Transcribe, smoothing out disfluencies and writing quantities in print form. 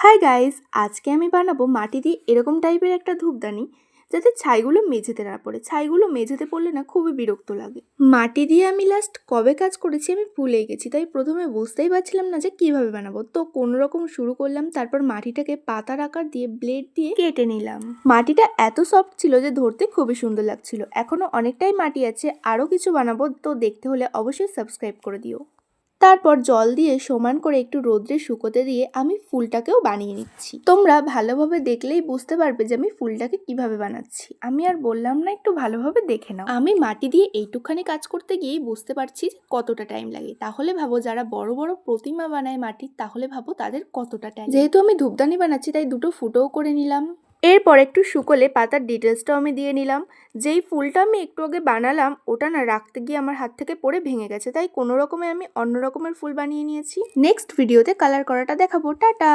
Hi guys, আজকে আমি বানাবো মাটি দিয়ে এরকম টাইপের একটা ধূপদানি যাতে ছাইগুলো মেঝেতে না পড়ে। ছাইগুলো মেঝেতে পড়লে না খুবই বিরক্ত লাগে। মাটি দিয়ে আমি লাস্ট কবে কাজ করেছি আমি ভুলেই গেছি, তাই প্রথমে বুঝতেই পারছিলাম না যে কিভাবে বানাবো। তো কোনো রকম শুরু করলাম, তারপর মাটিটাকে পাতার আকার দিয়ে ব্লেড দিয়ে কেটে নিলাম। মাটিটা এত সফট ছিল যে ধরতে খুবই সুন্দর লাগছিল। এখনো অনেকটাই মাটি আছে, আরও কিছু বানাবো, তো দেখতে হলে অবশ্যই সাবস্ক্রাইব করে দিও। তারপর জল দিয়ে সমান করে একটু রোদ্রে শুকোতে দিয়ে আমি ফুলটাকেও বানিয়ে নিচ্ছি। তোমরা ভালোভাবে দেখলেই বুঝতে পারবে যে আমি ফুলটাকে কিভাবে বানাচ্ছি। আমি আর বললাম না, একটু ভালোভাবে দেখে নাও। আমি মাটি দিয়ে এইটুকখানি কাজ করতে গিয়েই বুঝতে পারছি যে কতটা টাইম লাগে। তাহলে ভাবো যারা বড় বড় প্রতিমা বানায় মাটির, তাহলে ভাবো তাদের কতটা টাইম। যেহেতু আমি ধূপদানি বানাচ্ছি তাই দুটো ফুটোও করে নিলাম। এরপর একটু শুকোলে পাতার ডিটেলসটাও আমি দিয়ে নিলাম। যেই ফুলটা আমি একটু আগে বানালাম ওটা না রাখতে গিয়ে আমার হাত থেকে পড়ে ভেঙে গেছে, তাই কোনো রকমে আমি অন্য রকমের ফুল বানিয়ে নিয়েছি। নেক্সট ভিডিওতে কালার করাটা দেখাবো। টাটা।